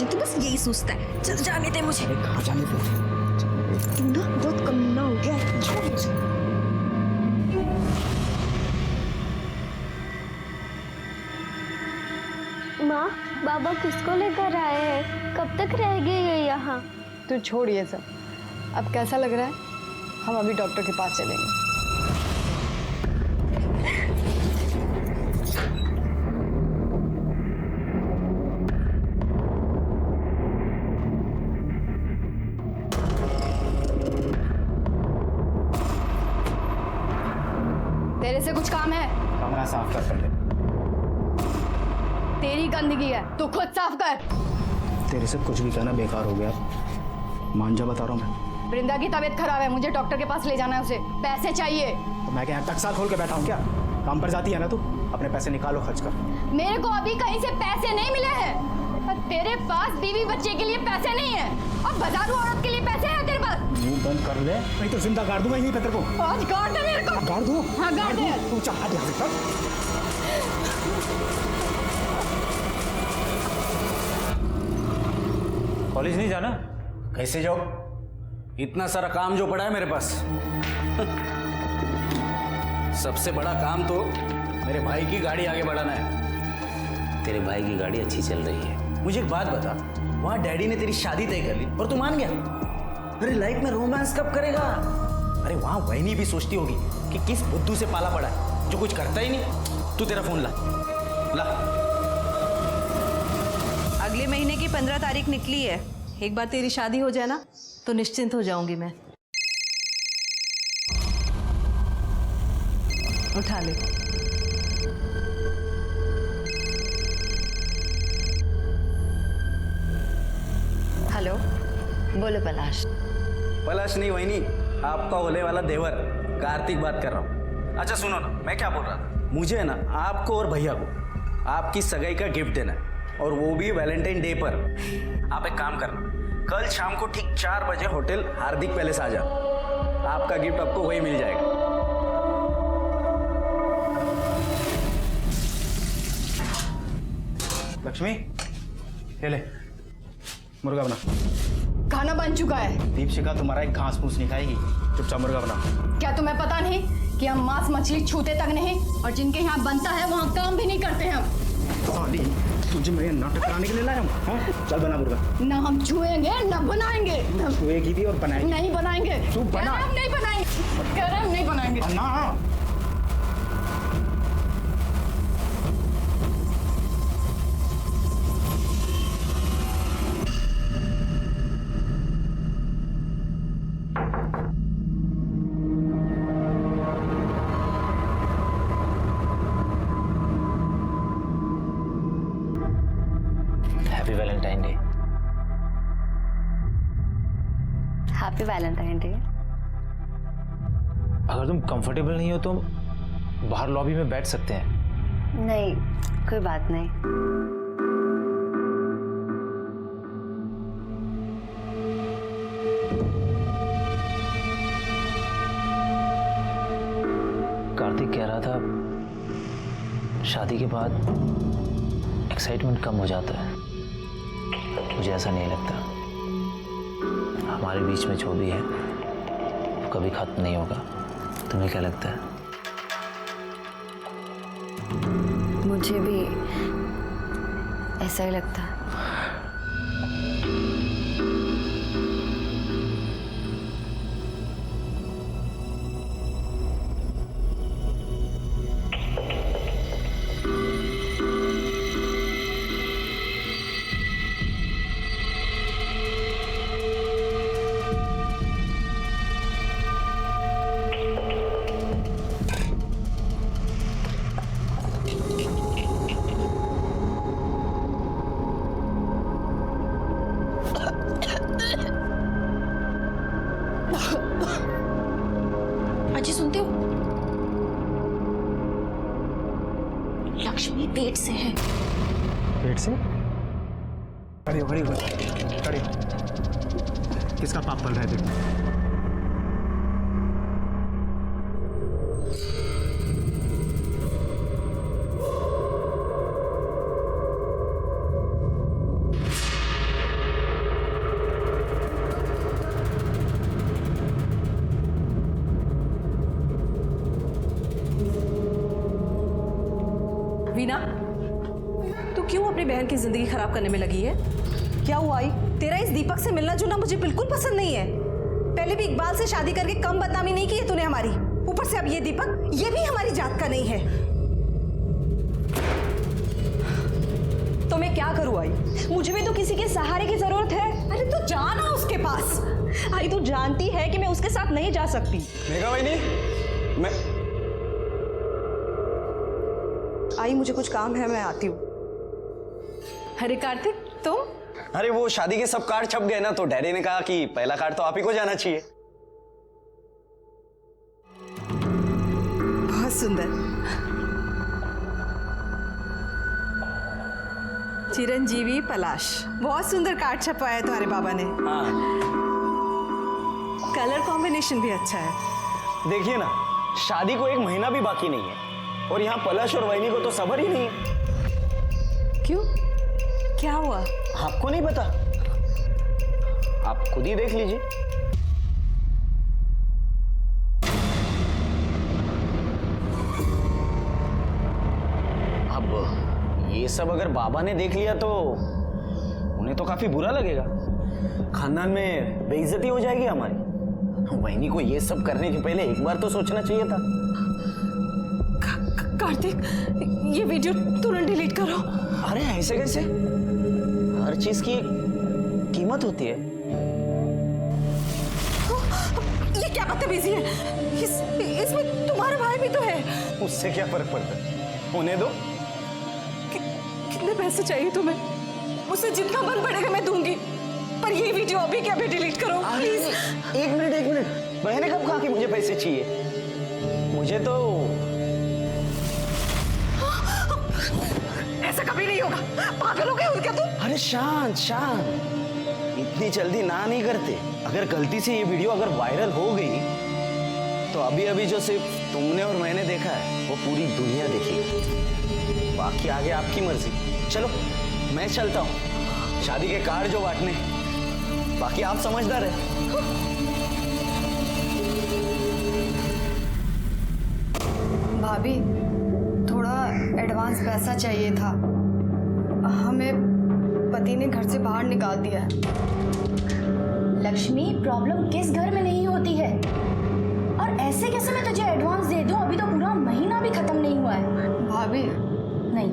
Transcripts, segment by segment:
तुझे तो बस यही सोचता है। चल जाने दे मुझे। कहाँ जाने दे? तू ना बहुत कमीना हो गया है। छोड़ मुझे। माँ, बाबा किसको लेकर आए हैं? कब तक रहेंगे ये यहाँ? तू छोड़ ये सब। अब कैसा लग रहा है? हम अभी डॉक्टर के पास चलेंगे। तेरे से कुछ काम है? कमरा साफ कर पहले। तेरी गंदगी है, तू खुद साफ कर। तेरे से कुछ भी कहना बेकार हो गया। मान जा, बता रहा हूँ मैं। वृंदा की तबीयत खराब है, मुझे डॉक्टर के पास ले जाना है उसे। पैसे चाहिए। तो मैं क्या यहाँ टक्सा खोल के बैठा हूँ क्या? काम पर जाती है ना तू? अपने पैसे निकालो, खर्च कर। मेरे को अभी कहीं से पैसे नहीं मिले हैं। तेरे पास बीवी बच्चे के लिए पैसे नहीं है और बाजारू औरत के लिए पैसे हैं तेरे पास? मुंह बंद कर ले, नहीं तो जिंदा गाड़ दूंगा यहीं पे तेरे को। आज गाड़ दे मेरे को। गाड़ दूँ? हाँ गाड़ दे। तू चाह यहाँ से कर। कॉलेज नहीं जाना? कैसे जाओ? इतना सारा काम जो पड़ा है मेरे पास। सबसे बड़ा काम तो मेरे भाई की गाड़ी आगे बढ़ाना है। तेरे भाई की गाड़ी अच्छी चल रही है। मुझे एक बात बता, वहां डैडी ने तेरी शादी तय कर ली और तू मान गया? अरे लाइफ में रोमांस कब करेगा? अरे वहां वहीनी भी सोचती होगी कि किस बुद्धू से पाला पड़ा है जो कुछ करता ही नहीं। तू तेरा फोन ला ला। अगले महीने की 15 तारीख निकली है। एक बार तेरी शादी हो जाए ना तो निश्चिंत हो जाऊंगी मैं। उठा ले। हेलो, बोलो पलाश। पलाश नहीं वहीनी, आपका होने वाला देवर कार्तिक बात कर रहा हूँ। अच्छा सुनो ना, मैं क्या बोल रहा था, मुझे है ना आपको और भैया को आपकी सगाई का गिफ्ट देना है और वो भी वैलेंटाइन डे पर। आप एक काम करना, कल शाम को ठीक 4 बजे होटल हार्दिक पैलेस आ जा। आपका गिफ्ट आपको वही मिल जाएगा। लक्ष्मी, ये ले मुर्गा बना। खाना बन चुका है। दीपशिका तुम्हारा एक घास फूस नहीं खाएगी, चुपचाप मुर्गा बना। क्या तुम्हें पता नहीं कि हम मांस मछली छूते तक नहीं और जिनके यहाँ बनता है वहाँ काम भी नहीं करते हम। साली, तुझे मैं नाटक कराने के लिए लाया हूँ? हाँ? चल बना मुर्गा। ना हम छुएंगे ना बनाएंगे। छुएगी भी और बनाएगी। नहीं बनाएंगे। तू बना। हम नहीं बनाएंगे। कह रहे हम नहीं बनाएंगे। ना happy Valentine day. Happy Valentine day. अगर तुम कंफर्टेबल नहीं हो तो बाहर लॉबी में बैठ सकते हैं। नहीं, कोई बात नहीं। कार्तिक कह रहा था शादी के बाद एक्साइटमेंट कम हो जाता है। मुझे ऐसा नहीं लगता। हमारे बीच में जो भी है वो कभी खत्म नहीं होगा। तुम्हें क्या लगता है? मुझे भी ऐसा ही लगता है। अजी सुनते हो? लक्ष्मी पेट से है। पेट से? खड़ी हो, खड़ी हो, खड़ी हो। किसका पाप पल रहा है देखो। की जिंदगी खराब करने में लगी है। क्या हुआ आई? तेरा इस दीपक से मिलना जुलना मुझे बिल्कुल पसंद नहीं है। पहले भी इकबाल से शादी करके कम बदनामी नहीं की है तूने हमारी, ऊपर से अब ये दीपक, ये भी हमारी जात का नहीं है। तो मैं क्या करूं आई? मुझे भी तो किसी के सहारे की जरूरत है। अरे तू जा ना उसके पास। आई तू जानती है कि मैं उसके साथ नहीं जा सकती। मेघा वहीनी, मैं आई मुझे कुछ काम है, मैं आती हूँ। अरे कार्तिक तुम? अरे वो शादी के सब कार्ड छप गए ना, तो डैडी ने कहा कि पहला कार्ड तो आप ही को जाना चाहिए। बहुत सुंदर। चिरंजीवी पलाश, बहुत सुंदर कार्ड छपवाया है तुम्हारे बाबा ने। हाँ कलर कॉम्बिनेशन भी अच्छा है। देखिए ना, शादी को 1 महीना भी बाकी नहीं है और यहाँ पलाश और वहीनी को तो सब्र ही नहीं है। क्यों, क्या हुआ? आपको नहीं पता? आप खुद ही देख लीजिए। अब ये सब अगर बाबा ने देख लिया तो उन्हें तो काफी बुरा लगेगा, खानदान में बेइज्जती हो जाएगी हमारी। वहीनी को ये सब करने से पहले एक बार तो सोचना चाहिए था। कार्तिक, ये वीडियो तुरंत डिलीट करो। अरे ऐसे कैसे? हर चीज की कीमत होती है। ये क्या बदतमीजी है? इसमें तुम्हारा भाई भी तो है। उससे क्या फर्क पड़ता है, उन्हें दो। कितने पैसे चाहिए तुम्हें? मुझसे जितना मन पड़ेगा मैं दूंगी, पर ये वीडियो अभी क्या भी डिलीट करो प्लीज। एक मिनट, मैंने कब कहा कि मुझे पैसे चाहिए? मुझे तो ऐसा कभी नहीं होगा। पागल हो गए हो क्या तुम? अरे शांत, इतनी जल्दी ना नहीं करते। अगर गलती से ये वीडियो अगर वायरल हो गई तो अभी अभी जो सिर्फ तुमने और मैंने देखा है वो पूरी दुनिया देखेगी। बाकी आगे आपकी मर्जी। चलो मैं चलता हूँ, शादी के कार्ड जो बांटने, बाकी आप समझदार है। भाभी, थोड़ा एडवांस पैसा चाहिए था। हमें पति ने घर से बाहर निकाल दिया है। लक्ष्मी, प्रॉब्लम किस घर में नहीं होती है? और ऐसे कैसे मैं तुझे एडवांस दे दूं? अभी तो पूरा महीना भी खत्म नहीं हुआ है। भाभी, नहीं,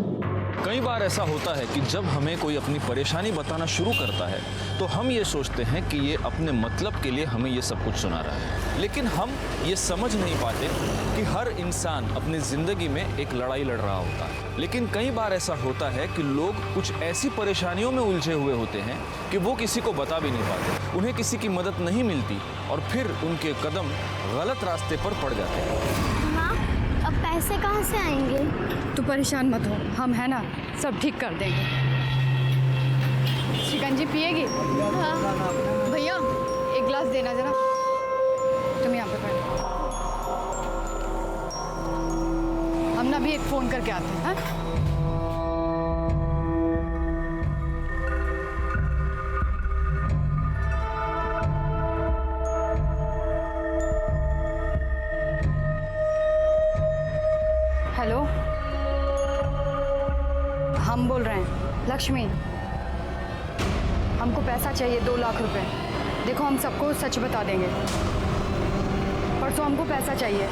कई बार ऐसा होता है कि जब हमें कोई अपनी परेशानी बताना शुरू करता है तो हम ये सोचते हैं कि ये अपने मतलब के लिए हमें ये सब कुछ सुना रहा है, लेकिन हम ये समझ नहीं पाते कि हर इंसान अपनी ज़िंदगी में एक लड़ाई लड़ रहा होता है। लेकिन कई बार ऐसा होता है कि लोग कुछ ऐसी परेशानियों में उलझे हुए होते हैं कि वो किसी को बता भी नहीं पाते, उन्हें किसी की मदद नहीं मिलती और फिर उनके कदम गलत रास्ते पर पड़ जाते हैं। माँ, अब पैसे कहाँ से आएंगे? तू परेशान मत हो, हम है ना, सब ठीक कर देंगे। शिकंजी पिएगी? हाँ। भैया एक गिलास देना जरा। तुम यहाँ पे बैठो, हम ना भी एक फोन करके आते हैं। हाँ? हेलो, हम बोल रहे हैं। लक्ष्मी, हमको पैसा चाहिए 2 लाख रुपए। देखो हम सबको सच बता देंगे, परसों हमको पैसा चाहिए।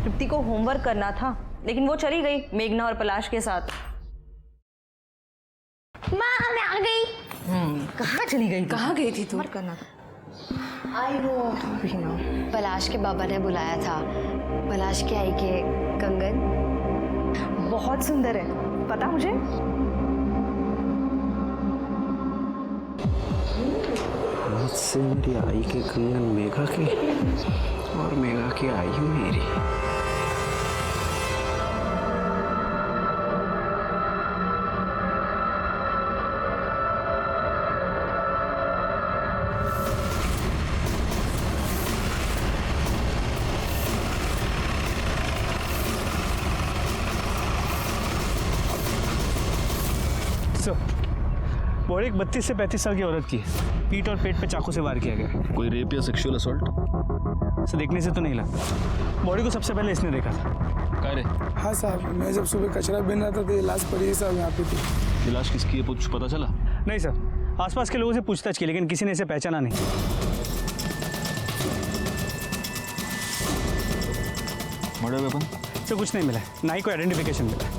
तृप्ति को होमवर्क करना था, लेकिन वो चली गई मेघना और पलाश के साथ। माँ, मैं आ गई। कहाँ चली गई? कहाँ गई थी तू? करना था। आई वो पलाश के बाबा ने बुलाया था। पलाश की आई के कंगन बहुत सुंदर है, पता मुझे। मुझसे मेरी आई के कंगन मेघा की और मेघा की आई मेरी। बॉडी 32 से 35 साल की औरत की है। पीठ और पेट पे चाकू से वार किया गया। कोई रेप या सेक्सुअल असॉल्ट? इसे देखने से तो नहीं लगता। बॉडी को सबसे पहले इसने देखा था। क्या रे? हाँ साहब, मैं जब सुबह कचरा बीन रहा था तो ये लाश पड़ी है साहब यहाँ पे थी। ये लाश किसकी है कुछ पता चला? नहीं सर, आसपास के लोगों से पूछताछ की लेकिन किसी ने इसे पहचाना नहीं। Murder weapon? सर कुछ नहीं मिला है, ना ही कोई आइडेंटिफिकेशन मिला है।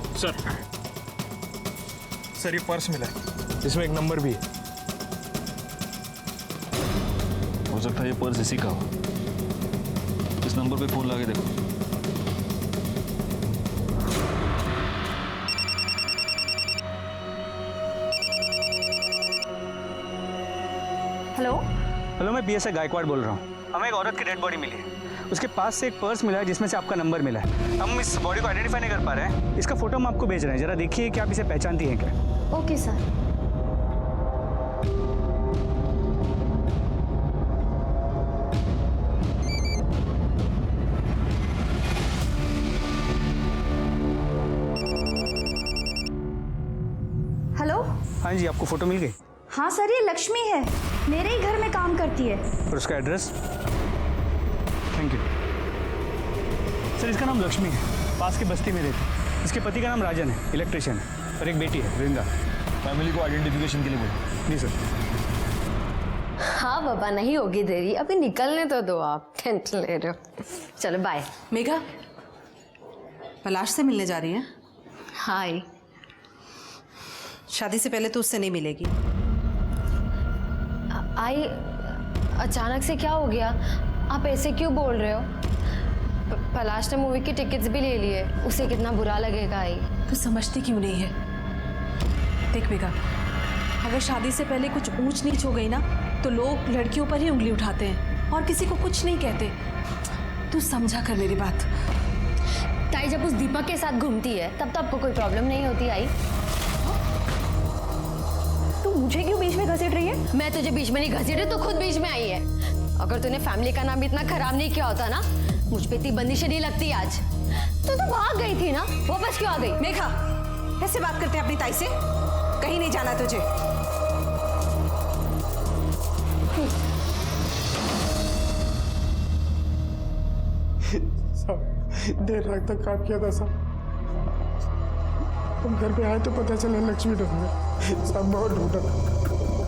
सर ये पर्स मिला है, इसमें एक नंबर भी है। हो सकता है ये पर्स इसी का हो। इस नंबर पे फोन लगा के देखो। हेलो, हेलो, मैं PSI गायकवाड़ बोल रहा हूँ। हमें एक औरत की डेड बॉडी मिली है। उसके पास से एक पर्स मिला है जिसमें से आपका नंबर मिला है। हम इस बॉडी को आइडेंटिफाई नहीं कर पा रहे हैं। इसका फोटो हम आपको भेज रहे हैं, जरा देखिए कि आप इसे पहचानती हैं क्या। Okay sir. हेलो। हाँ जी, आपको फोटो मिल गई? हाँ सर, ये लक्ष्मी है, मेरे ही घर में काम करती है। और उसका एड्रेस? Thank you sir. इसका नाम लक्ष्मी है, पास की बस्ती में रहती है। इसके पति का नाम राजन है, इलेक्ट्रिशियन है, और एक बेटी है वृंदा। फैमिली को आइडेंटिफिकेशन के लिए बोलो। जी सर। हाँ बाबा, नहीं होगी देरी, अभी निकलने तो दो, आप टेंशन ले रहे हो। चलो बाय। मेघा, पलाश से मिलने जा रही है? हाय। शादी से पहले तो उससे नहीं मिलेगी। आई, अचानक से क्या हो गया? आप ऐसे क्यों बोल रहे हो? पलाश ने मूवी की टिकट्स भी ले लिए, उसे कितना बुरा लगेगा। आई, तू समझती क्यों नहीं है? देख मेघा, अगर शादी से पहले कुछ ऊंच नीच हो गई ना तो लोग लड़कियों पर ही उंगली उठाते हैं और किसी को कुछ नहीं कहते। तू समझा कर मेरी बात। ताई जब उस दीपक के साथ घूमती है तब तो आपको कोई प्रॉब्लम नहीं होती। आई, तू मुझे क्यों बीच में घसीट रही है? मैं तुझे बीच में नहीं घसीटी, तो खुद बीच में आई है। अगर तूने फैमिली का नाम इतना खराब नहीं किया होता ना, मुझ पे इतनी बंदिशें नहीं लगती आज। तो तू भाग गई थी ना, वापस क्यों आ गई? मेघा, कैसे बात करते हैं अपनी ताई से? कहीं नहीं जाना तुझे। देर रात तक काम किया था साहब। हम घर पे आए तो पता चला लक्ष्मी डूब गई। सब बहुत ढूंढा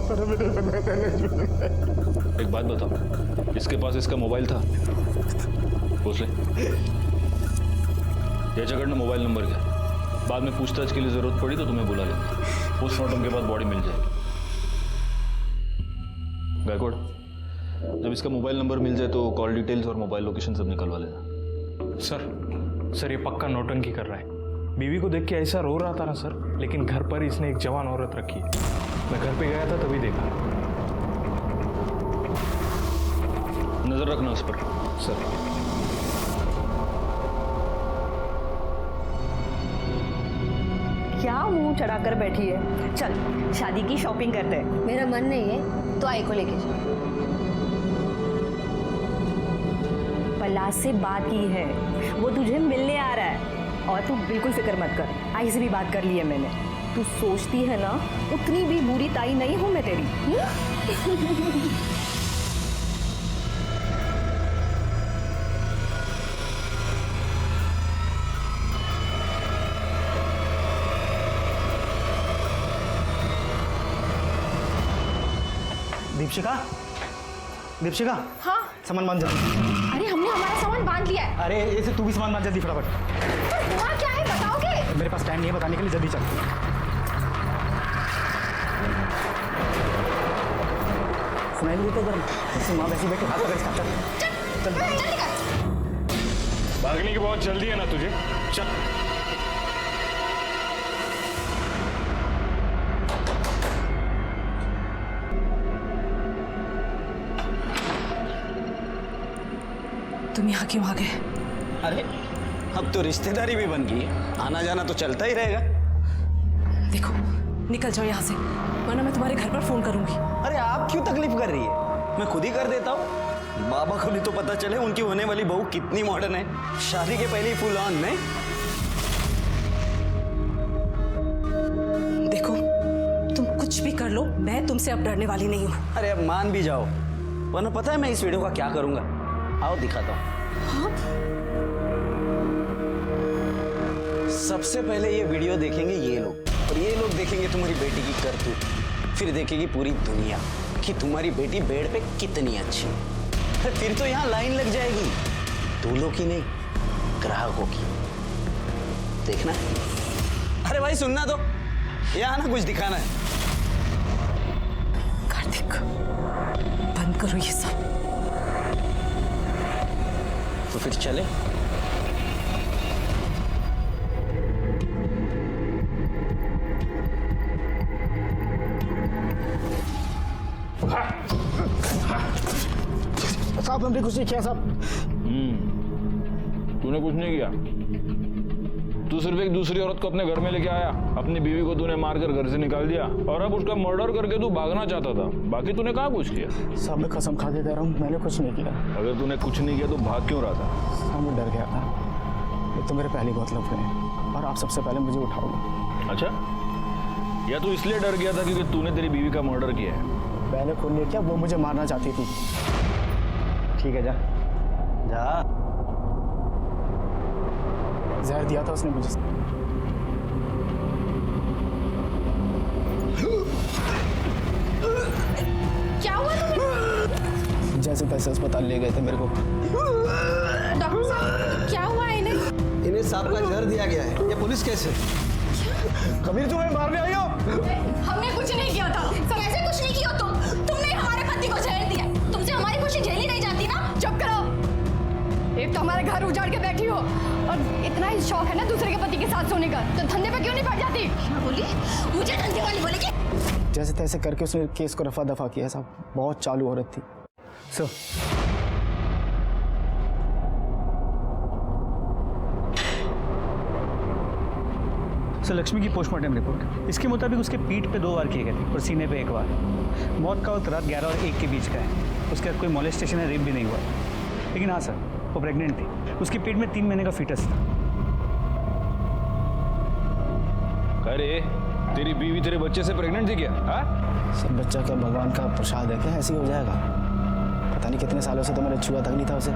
पर हमें नहीं पता था लक्ष्मी। एक बात बताओ, इसके पास इसका मोबाइल था? पूछ ले। ये जगह में मोबाइल नंबर क्या? बाद में पूछताछ के लिए जरूरत पड़ी तो तुम्हें बुला लेंगे। पोस्टमार्टम के बाद बॉडी मिल जाएगी। गायकवाड़, जब इसका मोबाइल नंबर मिल जाए तो कॉल डिटेल्स और मोबाइल लोकेशन सब निकलवा लेना। सर ये पक्का नौटंकी कर रहा है। बीवी को देख के ऐसा रो रहा था ना सर, लेकिन घर पर इसने एक जवान औरत रखी है। मैं घर पे गया था तभी देखा। नजर रखना उस पर। सर। क्या मुंह चढ़ा कर बैठी है? चल शादी की शॉपिंग करते हैं। मेरा मन नहीं है तो आई को लेके जाओ। पलाश से बात की है, वो तुझे मिलने आ रहा है। और तू बिल्कुल फिक्र मत कर, आई से भी बात कर ली है मैंने। तू सोचती है ना, उतनी भी बुरी ताई नहीं हूं मैं तेरी। दीपशिका। हाँ। सामान बांध जल्दी। अरे हमने हमारा सामान बांध लिया है। अरे ऐसे तू भी सामान बांध जल्दी फटाफट। तो हुआ क्या है बताओगे? मेरे पास टाइम नहीं है बताने के लिए, जल्दी चल। सुनाई नहीं देता जरा? माँ वैसे बैठे हाथ पकड़ इसका। चल जल्दी कर। भागने की बहुत जल्दी है ना तुझे? चल। तुम यहाँ क्यों आ गए? अरे अब तो रिश्तेदारी भी बन गई है, आना जाना तो चलता ही रहेगा। देखो, निकल जाओ यहाँ से, वरना मैं तुम्हारे घर पर फोन करूंगी। अरे आप क्यों तकलीफ कर रही है? मैं खुद ही कर देता हूँ। बाबा को भी तो पता चले उनकी होने वाली बहू कितनी मॉडर्न है। शादी के पहले ही फुल ऑन नहीं। देखो, तुम कुछ भी कर लो, मैं तुमसे अब डरने वाली नहीं हूँ। अरे अब मान भी जाओ, वरना पता है मैं इस वीडियो का क्या करूंगा? आओ दिखाता हूँ। सबसे पहले ये वीडियो देखेंगे ये लोग, और ये लोग देखेंगे तुम्हारी बेटी की करतूत, फिर देखेगी पूरी दुनिया कि तुम्हारी बेटी बेड पे कितनी अच्छी है। फिर तो यहाँ लाइन लग जाएगी, दूल्हों की नहीं, ग्राहकों की। देखना। अरे भाई सुनना तो, यहाँ ना कुछ दिखाना है। कार्तिक, बंद करो ये सब। तो फिर चले। साहब हमने कुछ नहीं किया साहब। तूने कुछ नहीं किया। तू सिर्फ एक दूसरी औरत को अपने घर में लेके आया, अपनी बीवी को तूने मारकर घर से निकाल दिया, और अब उसका मर्डर करके तू भागना चाहता था। बाकी तूने कहाँ कुछ किया? साहब मैं कसम खा के कह रहा हूँ, मैंने कुछ नहीं किया। अगर तूने कुछ नहीं किया तो भाग क्यों रहा था? साहब मैं डर गया था। एक तो मेरे पहले बहुत लफड़े हैं, और आप सबसे पहले मुझे उठाओगे। अच्छा, या तू इसलिए डर गया था क्योंकि तूने तेरी बीवी का मर्डर किया है? मैंने खून नहीं किया, वो मुझे मारना चाहती थी। ठीक है, जा जा। जहर दिया था उसने मुझे। क्या हुआ तुम्हें? जैसे तैसे अस्पताल ले गए थे मेरे को। डॉक्टर साहब, क्या हुआ है इन्हें? इन्हें सांप का जहर दिया गया है। ये पुलिस केस है। कबीर तुम्हें मारने आई हो? हमने कुछ नहीं किया था सर। ऐसे कुछ नहीं किया तुमने हमारे पति को जहर दिया। तुमसे हमारी खुशी झेली नहीं जाती ना। चुप करो। एक तो हमारे घर उजाड़ के बैठी हो, और इतना ही शौक है ना दूसरे के पति के साथ सोने का, तो धंधे पे क्यों नहीं पड़ जाती? बोली मुझे धंधे वाली बोलेगी। जैसे तैसे करके उसने केस को रफा दफा किया साहब। बहुत चालू औरत थी। सर लक्ष्मी की पोस्टमार्टम रिपोर्ट, इसके मुताबिक उसके पीठ पे 2 बार किए गए थे और सीने पे 1 बार। मौत का वक्त रात 11 और 1 के बीच का है। उसके बाद कोई मोलेस्टेशन या रेप भी नहीं हुआ। लेकिन हाँ सर, वो प्रेग्नेंट थी। उसके पेट में 3 महीने का फीटस था। अरे तेरी बीवी तेरे बच्चे से प्रेग्नेंट थी क्या? हाँ? सब बच्चा क्या भगवान का प्रसाद है क्या? ऐसे ही हो जाएगा? पता नहीं कितने सालों से तो मैंने छुआ तक नहीं था उसे।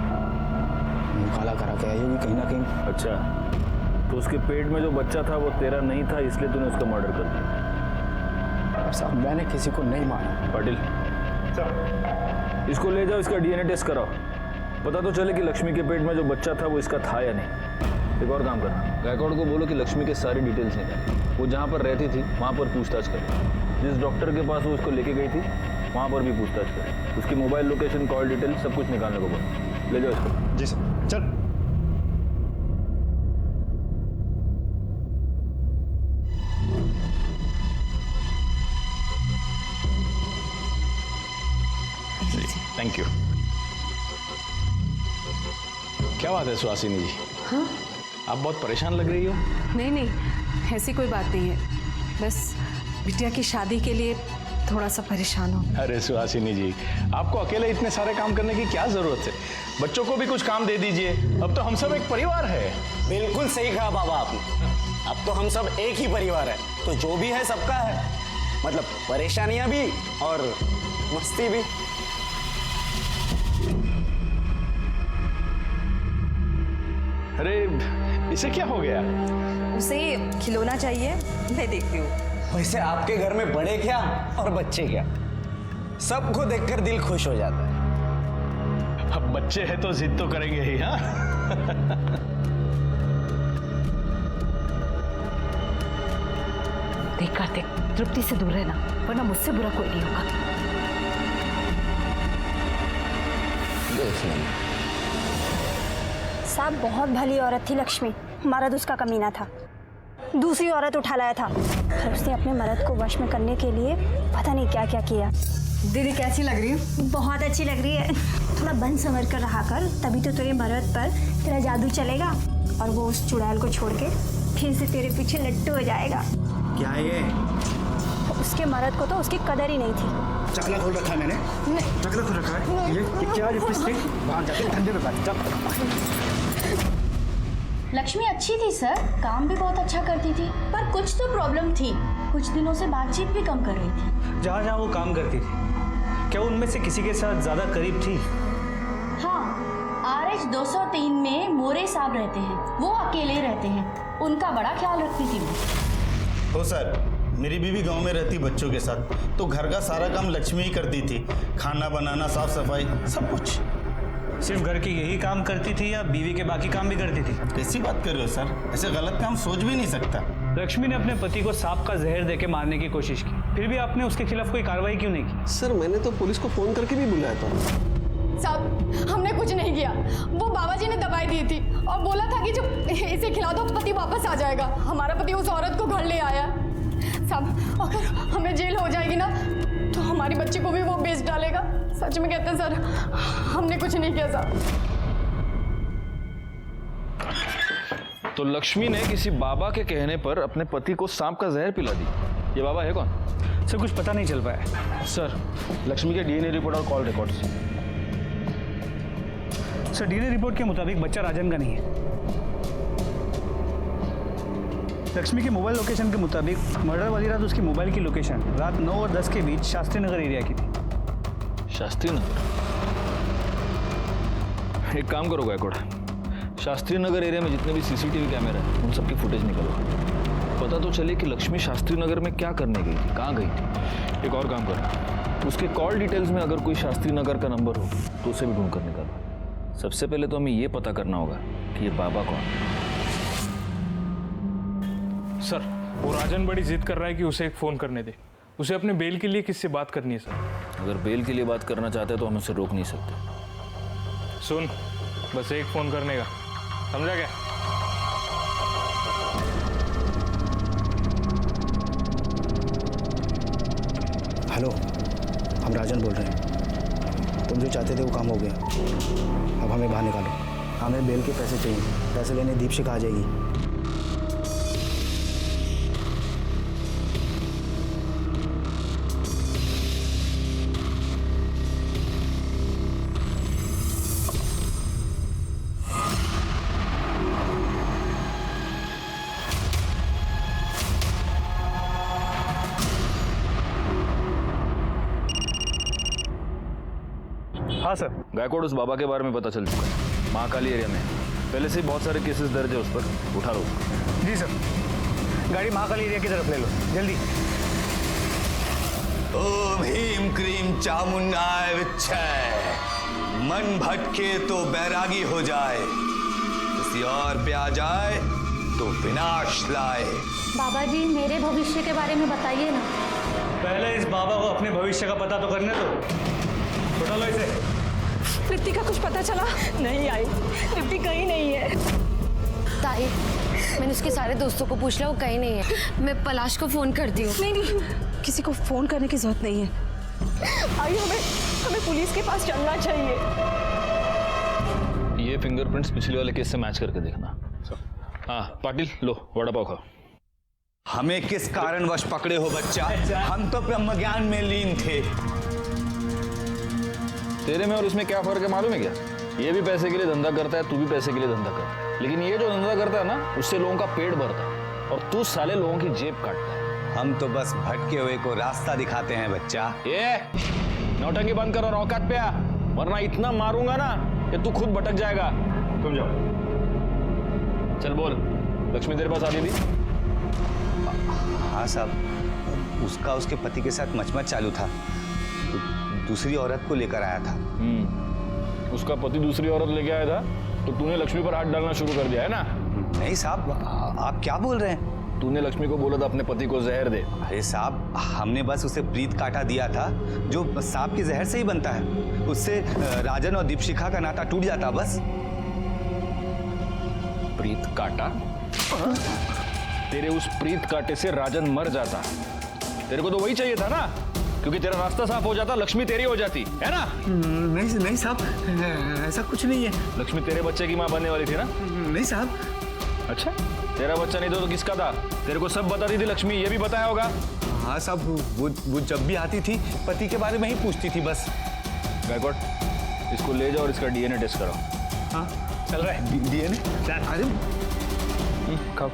काला करा के आई होगी कहीं ना कहीं। अच्छा, तो उसके पेट में जो बच्चा था वो तेरा नहीं था, इसलिए तूने उसका मर्डर कर दिया? साहब मैंने किसी को नहीं मारा। पाटिल, इसको ले जाओ, इसका डीएनए टेस्ट कराओ। पता तो चले कि लक्ष्मी के पेट में जो बच्चा था वो इसका था या नहीं। एक और काम करना, गायकवाड़ को बोलो कि लक्ष्मी के सारी डिटेल्स निकाले। वो जहाँ पर रहती थी वहाँ पर पूछताछ करें। जिस डॉक्टर के पास वो उसको लेके गई थी वहाँ पर भी पूछताछ करें। उसकी मोबाइल लोकेशन, कॉल डिटेल सब कुछ निकालने को बोलो। ले जाओ इसको। जी सर। चल। Thank you. क्या बात है सुहासिनी जी? हाँ? आप बहुत परेशान लग रही हो। नहीं नहीं, ऐसी कोई बात नहीं है। बस बिटिया की शादी के लिए थोड़ा सा परेशान हूँ। अरे सुहासिनी जी, आपको अकेले इतने सारे काम करने की क्या जरूरत है? बच्चों को भी कुछ काम दे दीजिए। अब तो हम सब एक परिवार है। बिल्कुल सही कहा बाबा आपने। अब तो हम सब एक ही परिवार है, तो जो भी है सबका है। मतलब परेशानियां भी और मस्ती भी। अरे इसे क्या हो गया? उसे खिलौना चाहिए, मैं देखती हूँ। वैसे आपके घर में बड़े क्या और बच्चे क्या, सबको देखकर दिल खुश हो जाता है। अब बच्चे हैं तो जिद तो करेंगे ही। हाँ देख कार्तिक, तृप्ति से दूर रहना, वरना मुझसे बुरा कोई नहीं होगा। देख लेना। साहब बहुत भली औरत थी लक्ष्मी, मर्द उसका कमीना था। दूसरी औरत उठा लाया था और उसने अपने मर्द को वश में करने के लिए पता नहीं क्या क्या किया। दीदी कैसी लग रही है? बहुत अच्छी लग रही है। थोड़ा बन संवर कर रहा कर, तभी तो तेरे मर्द पर तेरा जादू चलेगा और वो उस चुड़ैल को छोड़ के फिर से तेरे पीछे लट्टू हो जाएगा। क्या है ये? उसके मर्द को तो उसकी कदर ही नहीं थी। चकला खोल रखा है मैंने। चकला खोल रखा है। ये क्या लिपस्टिक? वहाँ जाके ठंडे में बैठ जा। लक्ष्मी अच्छी थी सर, काम भी बहुत अच्छा करती थी, पर कुछ तो प्रॉब्लम थी। कुछ दिनों से बातचीत भी कम कर रही थी। जहाँ जहाँ वो काम करती थी, क्या उनमें से किसी के साथ ज्यादा करीब थी? हाँ, RH 203 में मोरे साहब रहते हैं, वो अकेले रहते हैं। उनका बड़ा ख्याल रखती थी वो। हो सर, मेरी बीवी गांव में रहती बच्चों के साथ, तो घर का सारा काम लक्ष्मी ही करती थी, खाना बनाना, साफ सफाई, सब कुछ। सिर्फ घर के यही काम करती थी या बीवी के बाकी काम भी करती थी? कैसी बात कर रहे हो सर, ऐसे गलत काम सोच भी नहीं सकता। लक्ष्मी ने अपने पति को सांप का जहर देके मारने की कोशिश की, फिर भी आपने उसके खिलाफ कोई कार्रवाई क्यों नहीं की? सर मैंने तो पुलिस को फोन करके भी बुलाया था। साहब हमने कुछ नहीं किया, वो बाबा जी ने दवाई दी थी और बोला था कि जब इसे खिला दो पति वापस आ जाएगा। हमारा पति उस औरत को घर ले आया। साहब अगर हमें जेल हो जाएगी ना तो हमारी बच्ची को भी वो बेच डालेगा। सच में कहते हैं सर, हमने कुछ नहीं किया साहब। तो लक्ष्मी ने किसी बाबा के कहने पर अपने पति को सांप का जहर पिला दी। ये बाबा है कौन? सर कुछ पता नहीं चल पाया। सर लक्ष्मी के डीएनए रिपोर्ट और call records. Sir DNA report के मुताबिक बच्चा राजन का नहीं है। लक्ष्मी के मोबाइल लोकेशन के मुताबिक मर्डर वाली रात उसकी मोबाइल की लोकेशन रात 9 और 10 के बीच शास्त्री नगर एरिया की थी। शास्त्री नगर? एक काम करो गायकवाड़, शास्त्री नगर एरिया में जितने भी सीसीटीवी कैमरे हैं उन सबकी फुटेज निकालो, पता तो चले कि लक्ष्मी शास्त्री नगर में क्या करने गई थी, कहाँ गई थी। एक और काम करो, उसके कॉल डिटेल्स में अगर कोई शास्त्री नगर का नंबर हो तो उसे भी ढूंढ कर निकालो। सबसे पहले तो हमें ये पता करना होगा कि ये बाबा कौन है। सर वो राजन बड़ी जिद कर रहा है कि उसे एक फ़ोन करने दे। उसे अपने बेल के लिए किससे बात करनी है सर? अगर बेल के लिए बात करना चाहते हैं तो हम उसे रोक नहीं सकते। सुन, बस एक फ़ोन करने का, समझा क्या? हेलो, हम राजन बोल रहे हैं। तुम जो चाहते थे वो काम हो गया, अब हमें बाहर निकालो। हमें बेल के पैसे चाहिए, पैसे लेने दीपशिखा आ जाएगी। हाँ सर। गायकवाड़ उस बाबा के बारे में पता चल चुका है, महाकाली एरिया में पहले से ही बहुत सारे केसेस दर्ज है उस पर, उठा लो। जी सर, गाड़ी महाकाली एरिया की तरफ ले लो जल्दी। ओम ह्रीम क्रीम चामुंडाय विच्छय, मन भटके तो बैरागी हो जाए, किसी और पे आ जाए तो विनाश लाए। बाबा जी मेरे भविष्य के बारे में बताइए ना। पहले इस बाबा को अपने भविष्य का पता तो करने दो। उठा लो इसे। तृप्ति का कुछ पता चला? नहीं आई, तृप्ति कहीं नहीं है। ताई मैंने उसके सारे दोस्तों को पूछ लिया, वो कहीं नहीं है। मैं पलाश को फोन करती हूँ। नहीं नहीं, किसी को फोन करने की जरूरत नहीं है। आई हमें पुलिस के पास चलना चाहिए। ये फिंगरप्रिंट्स पिछले वाले केस से मैच करके देखना। हाँ पाटिल लो वड़ा पाव खाओ। हमें किस कारणवश पकड़े हो बच्चा? हम तो ब्रह्म ज्ञान में लीन थे। तेरे में और इसमें क्या फर्क है मालूम है क्या? ये भी पैसे के लिए धंधा करता है, तू भी पैसे के लिए धंधा कर, लेकिन ये जो धंधा करता है ना उससे लोगों का पेट भरता है और तू साले लोगों की जेब काटता है। हम तो बस भटके हुए को रास्ता दिखाते हैं बच्चा। ये नौटंकी बंद कर और औकात पे आ, वरना इतना मारूंगा ना कि तू खुद भटक जाएगा। तुम जाओ। चल बोल, लक्ष्मी तेरे पास आती थी? हाँ साहब, उसका उसके पति के साथ मचमच चालू था, तो दूसरी औरत को लेकर आया था। उसका पति दूसरी औरत लेके आया था तो तूने लक्ष्मी पर हाथ डालना शुरू कर दिया है ना? नहीं साहब, आप क्या बोल रहे हैं? तूने लक्ष्मी को बोला था अपने पति को जहर दे। अरे साहब, हमने बस उसे प्रीत काटा दिया था, जो सांप के जहर से ही बनता है। उससे राजन और दीपशिखा का नाता टूट जाता बस। प्रीत काटा? तेरे उस प्रीत काटे से राजन मर जाता। तेरे को तो वही चाहिए था ना, क्योंकि तेरा रास्ता साफ हो जाता, लक्ष्मी तेरी हो जाती है ना? नहीं साहब, ऐसा कुछ नहीं है। लक्ष्मी तेरे बच्चे की माँ बनने वाली थी ना? नहीं साहब। अच्छा, तेरा बच्चा नहीं तो किसका था? तेरे को सब बताती थी लक्ष्मी, ये भी बताया होगा। हाँ साहब, वो जब भी आती थी पति के बारे में ही पूछती थी बस। गायकवाड़, इसको ले जाओ और इसका डीएनए टेस्ट कराओ। हाँ चल रहा है डीएनए। अरे खाओ।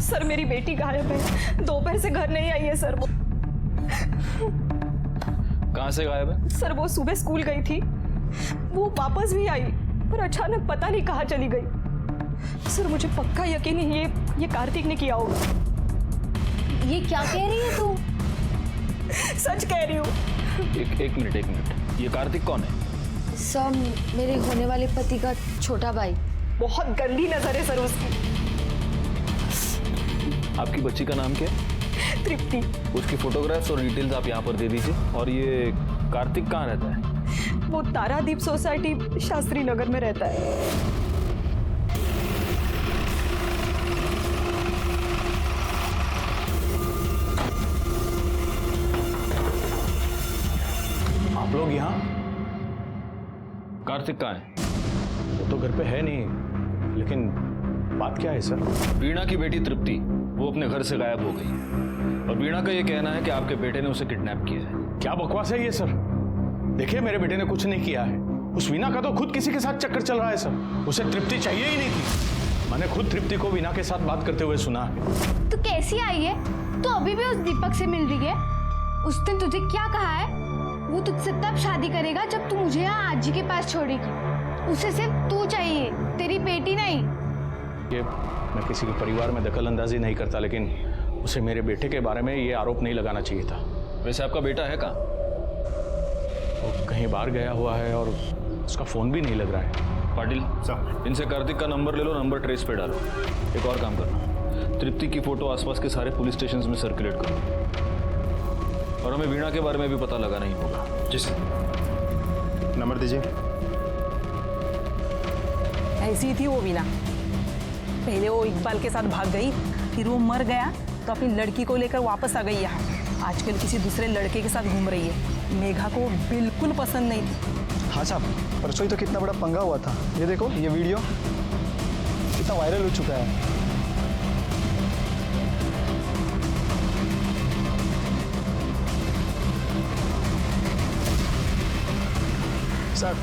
सर मेरी बेटी गायब है, दोपहर से घर नहीं आई है सर। वो कहाँ से गायब है? सर वो सुबह स्कूल गई थी, वो वापस भी आई, पर अचानक पता नहीं कहाँ चली गई। सर मुझे पक्का यकीन है ये कार्तिक ने किया होगा। ये क्या कह रही है तू? सच कह रही हूँ। एक मिनट, ये कार्तिक कौन है? सर मेरे होने वाले पति का छोटा भाई। बहुत गंदी नजर है सर उसकी। आपकी बच्ची का नाम क्या है? तृप्ति। उसकी फोटोग्राफ्स और डिटेल्स आप यहाँ पर दे दीजिए। और ये कार्तिक कहाँ रहता है? वो तारादीप सोसाइटी शास्त्री नगर में रहता है। आप लोग यहाँ? कार्तिक कहाँ है? वो तो घर पे है नहीं, लेकिन बात क्या है सर? वीणा की बेटी तृप्ति वो अपने घर से गायब हो गई और वीणा का ये कहना है कि आपके बेटे ने उसे किडनैप किया है। क्या बकवास है ये सर? देखिए मेरे बेटे ने कुछ नहीं किया है। उस वीणा का तो खुद किसी के साथ चक्कर चल रहा है सर। उसे तृप्ति चाहिए ही नहीं थी। मैंने खुद तृप्ति को वीणा के साथ बात करते हुए सुना है। तू कैसी आई है? तो अभी भी उस दीपक से मिल रही है? उस दिन तुझे क्या कहा है? वो तुझसे तब शादी करेगा जब तू मुझे यहाँ आजी के पास छोड़ेगी। उसे सिर्फ तू चाहिए, तेरी बेटी नहीं। ये मैं किसी के परिवार में दखल अंदाजी नहीं करता, लेकिन उसे मेरे बेटे के बारे में ये आरोप नहीं लगाना चाहिए था। वैसे आपका बेटा है कहाँ? वो कहीं बाहर गया हुआ है और उसका फोन भी नहीं लग रहा है। पाटिल साहब, इनसे कार्तिक का नंबर ले लो, नंबर ट्रेस पे डालो। एक और काम करना, तृप्ति की फोटो आसपास के सारे पुलिस स्टेशंस में सर्कुलेट करो और हमें वीणा के बारे में भी पता लगाना ही होगा। जी सर। नंबर दीजिए। ऐसी थी वो वीणा। पहले वो इकबाल के साथ भाग गई, फिर वो मर गया तो अपनी लड़की को लेकर वापस आ गई यहाँ। आजकल किसी दूसरे लड़के के साथ घूम रही है। मेघा को बिल्कुल पसंद नहीं थी। हाँ साहब, परसों ही तो कितना बड़ा पंगा हुआ था। ये देखो, ये वीडियो कितना वायरल हो चुका है। सर,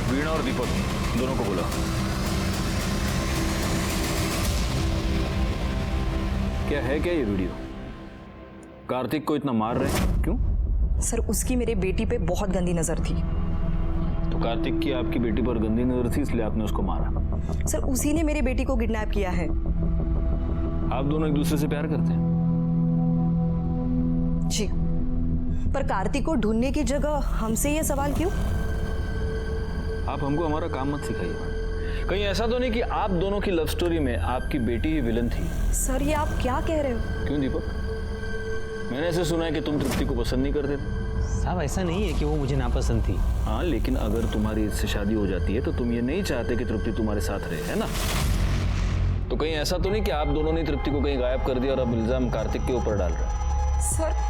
वीणा और दीपक दोनों को बुला। क्या है क्या ये वीडियो? कार्तिक को इतना मार रहे हैं क्यों? सर उसकी मेरे बेटी पे बहुत गंदी नजर थी। तो कार्तिक की आपकी बेटी पर गंदी नजर थी इसलिए आपने उसको मारा? सर उसी ने मेरे बेटी को किडनैप किया है। आप दोनों एक दूसरे से प्यार करते हैं? जी, पर कार्तिक को ढूंढने की जगह हमसे ये सवाल क्यों? आप हमको हमारा काम मत सिखाइए। कहीं ऐसा तो नहीं कि आप दोनों की लव स्टोरी में आपकी बेटी ही विलन थी? सर ये आप क्या कह रहे हो? क्यों दीपक, मैंने ऐसे सुना है कि तुम तृप्ति को पसंद नहीं करते थे। साहब ऐसा नहीं है कि वो मुझे नापसंद थी। हाँ, लेकिन अगर तुम्हारी इससे शादी हो जाती है तो तुम ये नहीं चाहते कि तृप्ति तुम्हारे साथ रहे, है ना? तो कहीं ऐसा तो नहीं कि आप दोनों ने तृप्ति को कहीं गायब कर दिया और अब इल्जाम कार्तिक के ऊपर डाल रहे हैं?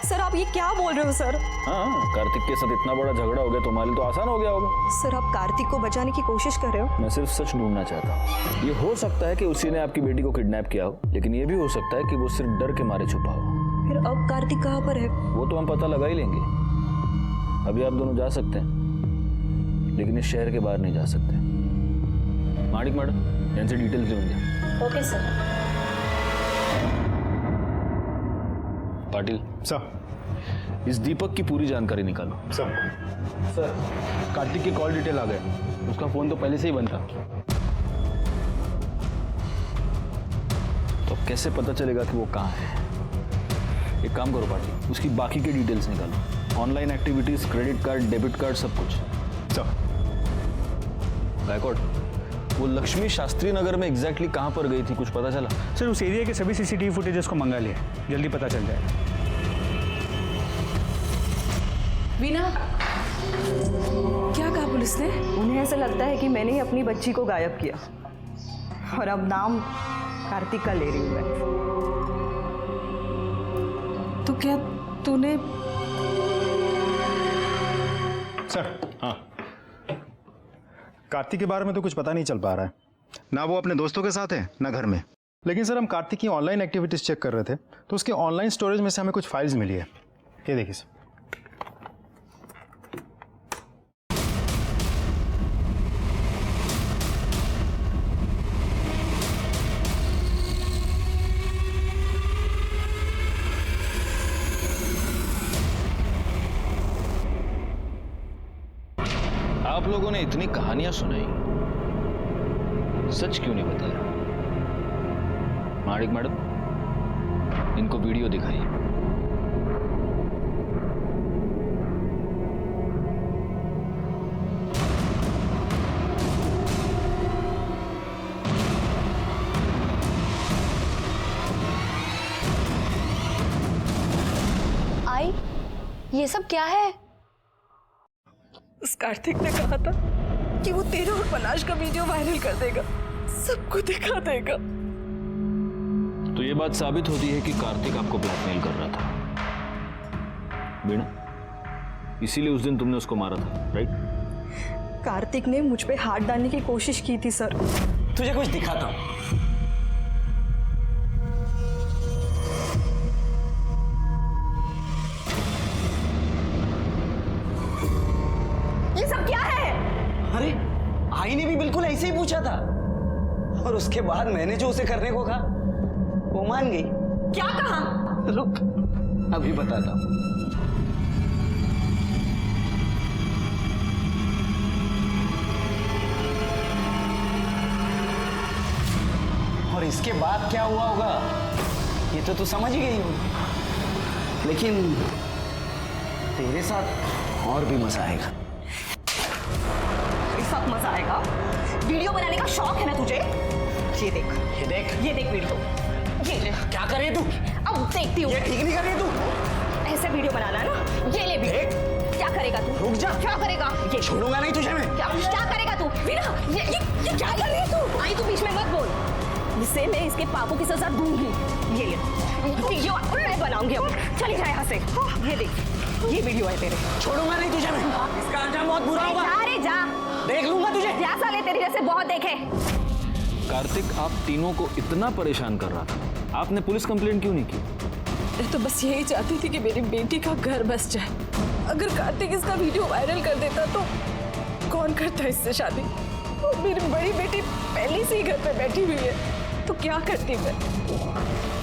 सर आप ये क्या बोल रहे हो सर? हाँ, कार्तिक के साथ इतना बड़ा झगड़ा हो गया, तुम्हारे लिए तो आसान हो गया होगा। सर आप कार्तिक को बचाने की कोशिश कर रहे हो? मैं सिर्फ सच ढूंढना चाहता हूँ। ये हो सकता है कि उसी ने आपकी बेटी को किडनैप किया हो, लेकिन ये भी हो सकता है कि वो सिर्फ डर के मारे छुपा हो। फिर अब कार्तिक कहाँ पर है? वो तो हम पता लगा ही लेंगे। अभी आप दोनों जा सकते हैं, लेकिन इस शहर के बाहर नहीं जा सकते। माणिक मैडम, यहाँ से डिटेल्स लेंगे। Okay sir. पाटिल सर, इस दीपक की पूरी जानकारी निकालो। सर कार्तिक के कॉल डिटेल आ गए। उसका फोन तो पहले से ही बंद था। तो कैसे पता चलेगा कि वो कहाँ है? एक काम करो पाटिल, उसकी बाकी के डिटेल्स निकालो। Online activities, credit card, debit card, सब कुछ। सर। गायकवाड़, वो लक्ष्मी शास्त्री नगर में एग्जैक्टली कहाँ पर गई थी, कुछ पता चला? सर उस एरिया के सभी सीसीटीवी फुटेजेस को मंगा लिया, जल्दी पता चल जाएगा। वीणा, क्या कहा पुलिस ने? उन्हें ऐसा लगता है कि मैंने ही अपनी बच्ची को गायब किया और अब नाम कार्तिक का ले रही हूँ मैं। तो क्या तूने? सर, हाँ, कार्तिक के बारे में तो कुछ पता नहीं चल पा रहा है। ना वो अपने दोस्तों के साथ है, ना घर में। लेकिन सर हम कार्तिक की ऑनलाइन एक्टिविटीज चेक कर रहे थे तो उसके ऑनलाइन स्टोरेज में से हमें कुछ फाइल्स मिली है। ये देखिए सर। लोगों ने इतनी कहानियां सुनाई, सच क्यों नहीं बताया? माणिक मैडम, इनको वीडियो दिखाइए। आई, ये सब क्या है? उस कार्तिक ने कहा था कि वो तेरा और पलाश का वीडियो वायरल कर देगा, सबको दिखा देगा। तो ये बात साबित होती है कि कार्तिक आपको ब्लैकमेल कर रहा था, वीणा। इसीलिए उस दिन तुमने उसको मारा था, राइट? कार्तिक ने मुझ पे हाथ डालने की कोशिश की थी सर। तुझे कुछ दिखाता हूं। ये सब क्या है? अरे आई ने भी बिल्कुल ऐसे ही पूछा था, और उसके बाद मैंने जो उसे करने को कहा वो मान गई। क्या कहा? रुक, अभी बताता हूं। और इसके बाद क्या हुआ होगा ये तो तू समझ ही गई होगी, लेकिन तेरे साथ और भी मजा आएगा। इस वक्त मजा आएगा? वीडियो बनाने का शौक है ना तुझे? ये देख, ये देख वीडियो। ये ले। क्या कर रही है तू? अब देखती हूँ। ये ठीक नहीं कर रही है तू। ऐसे वीडियो बनाना है ना? ये ले वीडियो। क्या करेगा तू? रुक जा। क्या करेगा? ये छोड़ूंगा नहीं तुझे मैं। क्या करेगा तू? वीना, ये क्या कर रही है तू? आई तू बीच में मत बोल। इसे मैं इसके पापों की सजा दूंगी। ये ले, वीडियो मैं बनाऊंगी अब। चली जा यहाँ से। ये देख, ये वीडियो है तेरे। छोड़ूंगा नहीं तुझे मैं। इसका अंजाम बहुत बुरा होगा। जा रे जा। देख लूंगा तुझे। जा साले, तेरी जैसे बहुत देखे। कार्तिक आप तीनों को इतना परेशान कर रहा था, आपने पुलिस कंप्लेंट क्यों नहीं की? मैं तो बस यही चाहती थी कि मेरी बेटी का घर बस जाए। अगर कार्तिक इसका वीडियो वायरल कर देता तो कौन करता इससे शादी? और मेरी बड़ी बेटी पहले से ही घर पे बैठी हुई है, तो क्या करती मैं?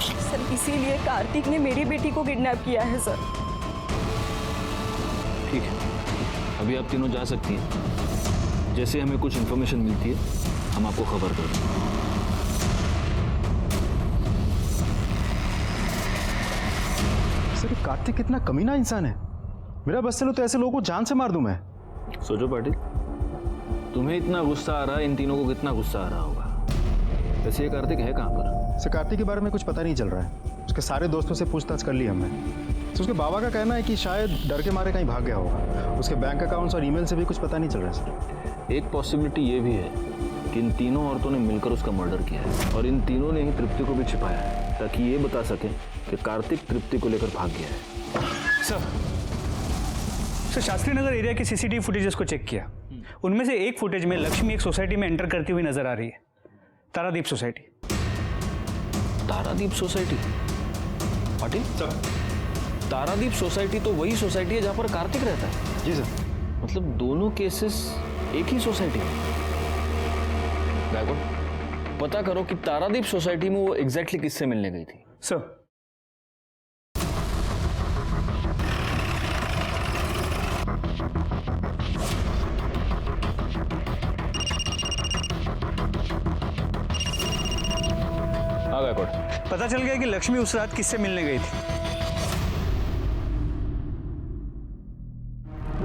सर इसीलिए कार्तिक ने मेरी बेटी को किडनैप किया है सर। ठीक है, अभी आप तीनों जा सकती हैं। जैसे हमें कुछ इन्फॉर्मेशन मिलती है हम आपको खबर कर देंगे। सर कार्तिक कितना कमीना इंसान है। मेरा बस चलो तो ऐसे लोगों को जान से मार दूं मैं। सोचो पाटिल, तुम्हें इतना गुस्सा आ रहा है, इन तीनों को कितना गुस्सा आ रहा होगा। वैसे ये कार्तिक है कहाँ पर? सर कार्तिक के बारे में कुछ पता नहीं चल रहा है। उसके सारे दोस्तों से पूछताछ कर ली हमने। तो उसके बाबा का कहना है कि शायद डर के मारे कहीं भाग गया होगा। उसके बैंक अकाउंट्स और ईमेल से भी कुछ पता नहीं चल रहा है सर। एक पॉसिबिलिटी ये भी है कि इन तीनों औरतों ने मिलकर उसका मर्डर किया है, और इन तीनों ने ही तृप्ति को भी छिपाया है, ताकि ये बता सकें कि कार्तिक तृप्ति को लेकर भाग गया है। सर शास्त्री नगर एरिया के सीसीटीवी फुटेजेस को चेक किया। उनमें से एक फुटेज में लक्ष्मी एक सोसाइटी में एंटर करती हुई नजर आ रही है, Taradeep society. Taradeep society? Patil sir, Taradeep society तो वही सोसाइटी है जहां पर कार्तिक रहता है। जी सर। मतलब दोनों केसेस एक ही सोसाइटी में। पता करो कि तारादीप सोसाइटी में वो एग्जैक्टली किससे मिलने गई थी। सर पता चल गया कि लक्ष्मी उस रात किससे मिलने गई थी।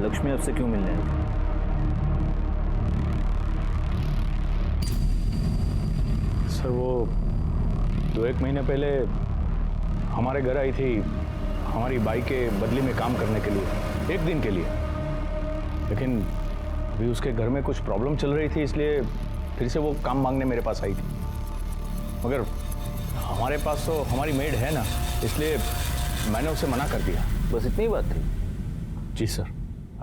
लक्ष्मी आपसे क्यों मिलने आई? सर वो 2-1 महीने पहले हमारे घर आई थी हमारी बाई के बदले में काम करने के लिए, 1 दिन के लिए। लेकिन अभी उसके घर में कुछ प्रॉब्लम चल रही थी, इसलिए फिर से वो काम मांगने मेरे पास आई थी। मगर हमारे पास तो हमारी मेड है ना, इसलिए मैंने उसे मना कर दिया। बस इतनी बात थी? जी सर।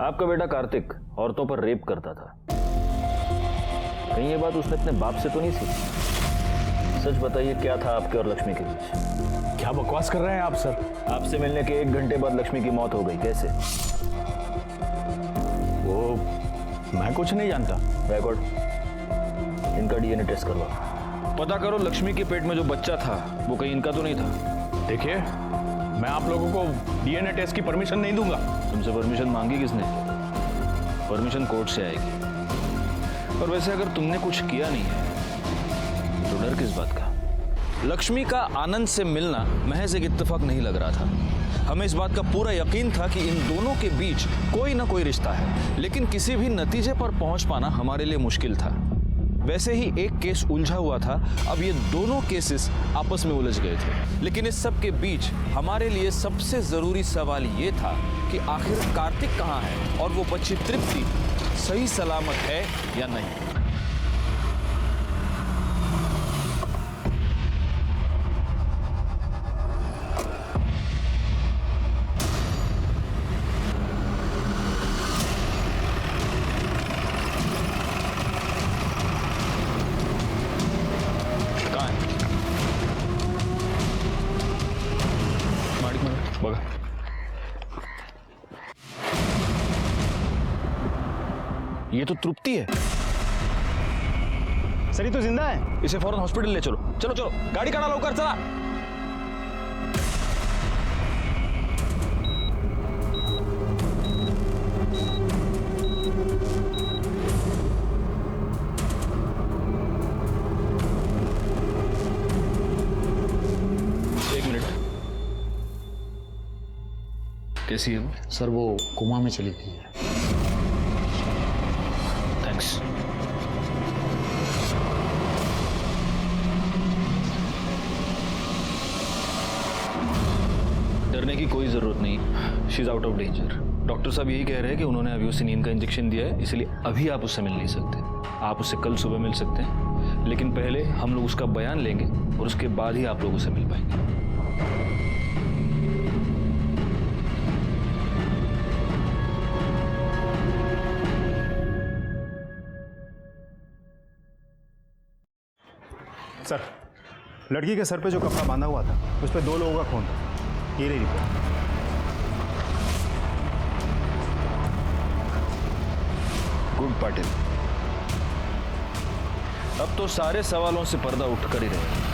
आपका बेटा कार्तिक औरतों पर रेप करता था, कहीं ये बात उसने अपने बाप से तो नहीं सीखी? सच बताइए, क्या था आपके और लक्ष्मी के बीच? क्या बकवास कर रहे हैं आप सर? आपसे मिलने के 1 घंटे बाद लक्ष्मी की मौत हो गई, कैसे? वो मैं कुछ नहीं जानता। रिकॉर्ड, इनका डीएनए टेस्ट करवा। पता करो लक्ष्मी के पेट में जो बच्चा था वो कहीं इनका तो नहीं था। देखिए, मैं आप लोगों को डीएनए टेस्ट की परमिशन नहीं दूंगा। तुमसे परमिशन मांगी किसने? परमिशन कोर्ट से आएगी। और वैसे अगर तुमने कुछ किया नहीं है तो डर किस बात का? लक्ष्मी का आनंद से मिलना महज एक इत्तेफाक नहीं लग रहा था। हमें इस बात का पूरा यकीन था कि इन दोनों के बीच कोई ना कोई रिश्ता है, लेकिन किसी भी नतीजे पर पहुंच पाना हमारे लिए मुश्किल था। वैसे ही एक केस उलझा हुआ था, अब ये दोनों केसेस आपस में उलझ गए थे। लेकिन इस सब के बीच हमारे लिए सबसे जरूरी सवाल ये था कि आखिर कार्तिक कहाँ है और वो बच्ची तृप्ति सही सलामत है या नहीं। बघा, ये तो तृप्ति है। सर ये तो जिंदा है। इसे फौरन हॉस्पिटल ले चलो। चलो चलो, गाड़ी काढ़ा लवकर, चला। एक मिनट, कैसी है वो? सर वो कोमा में चली गई है। थैंक्स। डरने की कोई जरूरत नहीं, she is out of danger. Doctor साहब यही कह रहे हैं कि उन्होंने अभी उसे नींद का इंजेक्शन दिया है, इसलिए अभी आप उससे मिल नहीं सकते। आप उससे कल सुबह मिल सकते हैं, लेकिन पहले हम लोग उसका बयान लेंगे और उसके बाद ही आप लोग उसे मिल पाएंगे। सर, लड़की के सर पे जो कपड़ा बांधा हुआ था उस पर 2 लोगों का खून था। ये रही रिपोर्ट। गुड पाटिल, अब तो सारे सवालों से पर्दा उठकर ही रहेगा।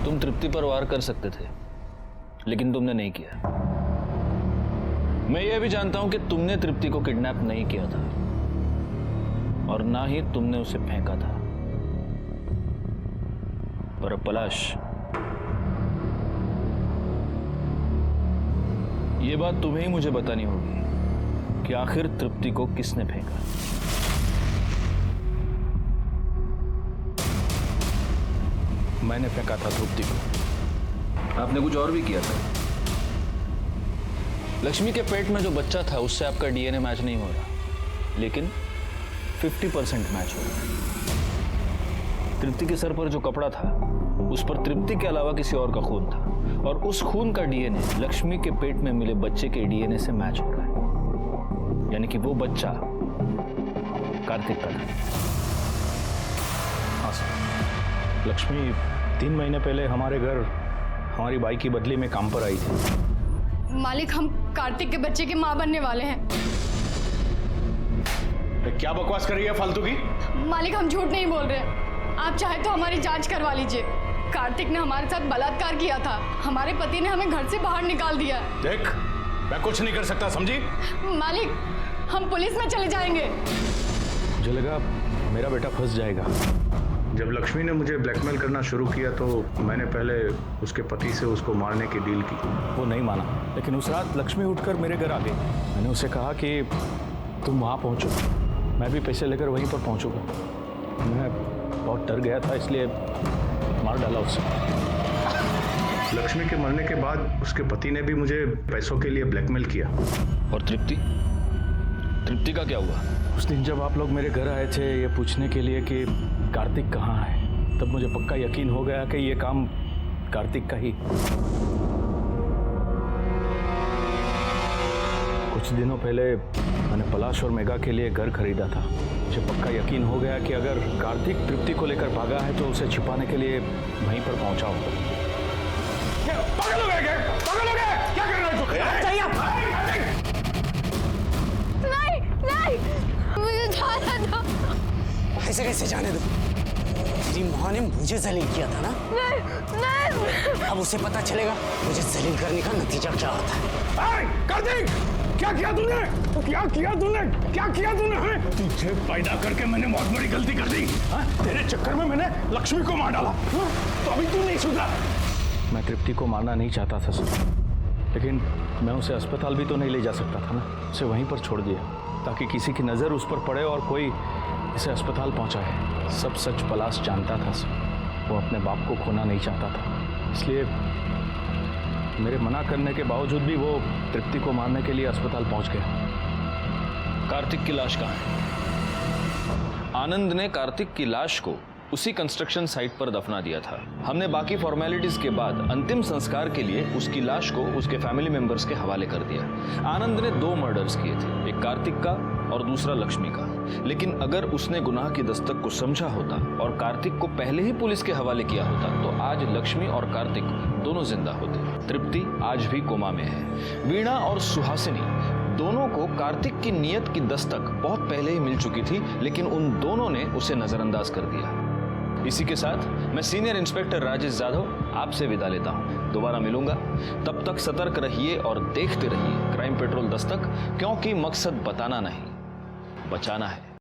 तुम तृप्ति पर वार कर सकते थे, लेकिन तुमने नहीं किया। मैं यह भी जानता हूं कि तुमने तृप्ति को किडनैप नहीं किया था और ना ही तुमने उसे फेंका था। पर अब पलाश, यह बात तुम्हें ही मुझे बतानी होगी कि आखिर तृप्ति को किसने फेंका। मैंने फेंका था तृप्ति को। आपने कुछ और भी किया था। लक्ष्मी के पेट में जो बच्चा था उससे आपका डीएनए मैच नहीं हो रहा, लेकिन 50% मैच हो रहा। तृप्ति के सर पर जो कपड़ा था उस पर तृप्ति के अलावा किसी और का खून था, और उस खून का डीएनए लक्ष्मी के पेट में मिले बच्चे के डीएनए से मैच हो रहा है, यानी कि वो बच्चा कार्तिक का था। हाँ सर, लक्ष्मी 3 महीने पहले हमारे घर हमारी बाई की बदली में काम पर आई थी। मालिक, हम कार्तिक के बच्चे की माँ बनने वाले हैं। क्या बकवास कर रही है फालतू की? मालिक, हम झूठ नहीं बोल रहे। आप चाहे तो हमारी जांच करवा लीजिए। कार्तिक ने हमारे साथ बलात्कार किया था। हमारे पति ने हमें घर से बाहर निकाल दिया। देख, मैं कुछ नहीं कर सकता, समझी? मालिक, हम पुलिस में चले जाएंगे। मुझे लगा मेरा बेटा फंस जाएगा। जब लक्ष्मी ने मुझे ब्लैकमेल करना शुरू किया तो मैंने पहले उसके पति से उसको मारने की डील की। वो नहीं माना, लेकिन उस रात लक्ष्मी उठकर मेरे घर आ गई। मैंने उसे कहा कि तुम वहाँ पहुँचो, मैं भी पैसे लेकर वहीं पर पहुँचूंगा। मैं बहुत डर गया था, इसलिए मार डाला उसे। लक्ष्मी के मरने के बाद उसके पति ने भी मुझे पैसों के लिए ब्लैकमेल किया। और तृप्ति का क्या हुआ? उस दिन जब आप लोग मेरे घर आए थे ये पूछने के लिए कि कार्तिक कहाँ है, तब मुझे पक्का यकीन हो गया कि ये काम कार्तिक का ही। कुछ दिनों पहले मैंने पलाश और मेघा के लिए घर खरीदा था। मुझे पक्का यकीन हो गया कि अगर कार्तिक तृप्ति को लेकर भागा है तो उसे छिपाने के लिए वहीं पर पहुंचा होगा। पागल हो गए? पागल हो गए? क्या कर रहे हो? नहीं नहीं, मुझे जाना दो। ऐसे कैसे जाने दो? तेरी माँ ने मुझे जलील किया था ना? नहीं। अब उसे पता चलेगा मुझे जलील करने का नतीजा क्या होता है। कार्तिक, क्या किया तूने? क्या किया तूने? क्या किया तूने? तुझे पैदा करके मैंने बहुत बड़ी गलती कर दी। तेरे चक्कर में मैंने लक्ष्मी को मार डाला। तो अभी तू नहीं सुधरा। मैं तृप्ति को मारना नहीं चाहता था सर, लेकिन मैं उसे अस्पताल भी तो नहीं ले जा सकता था ना। उसे वहीं पर छोड़ दिया ताकि किसी की नज़र उस पर पड़े और कोई इसे अस्पताल पहुंचाए। सब सच पलाश जानता था सर। वो अपने बाप को खोना नहीं चाहता था, इसलिए मेरे मना करने के बावजूद भी वो तृप्ति को मारने के लिए अस्पताल पहुंच गया। कार्तिक की लाश कहाँ है? आनंद ने कार्तिक की लाश को उसी कंस्ट्रक्शन साइट पर दफना दिया था। हमने बाकी फॉर्मेलिटीज के बाद अंतिम संस्कार के लिए उसकी लाश को उसके फैमिली मेंबर्स के हवाले कर दिया। आनंद ने 2 मर्डर्स किए थे, एक कार्तिक का और दूसरा लक्ष्मी का। लेकिन अगर उसने गुनाह की दस्तक को समझा होता और कार्तिक को पहले ही पुलिस के हवाले किया होता तो आज लक्ष्मी और कार्तिक दोनों जिंदा होते। तृप्ति आज भी कोमा में है। वीणा और सुहासिनी दोनों को कार्तिक की नीयत की दस्तक बहुत पहले ही मिल चुकी थी, लेकिन उन दोनों ने उसे नजरअंदाज कर दिया। इसी के साथ मैं सीनियर इंस्पेक्टर राजेश जाधव आपसे विदा लेता हूं। दोबारा मिलूंगा, तब तक सतर्क रहिए और देखते रहिए क्राइम पेट्रोल दस्तक, क्योंकि मकसद बताना नहीं, बचाना है।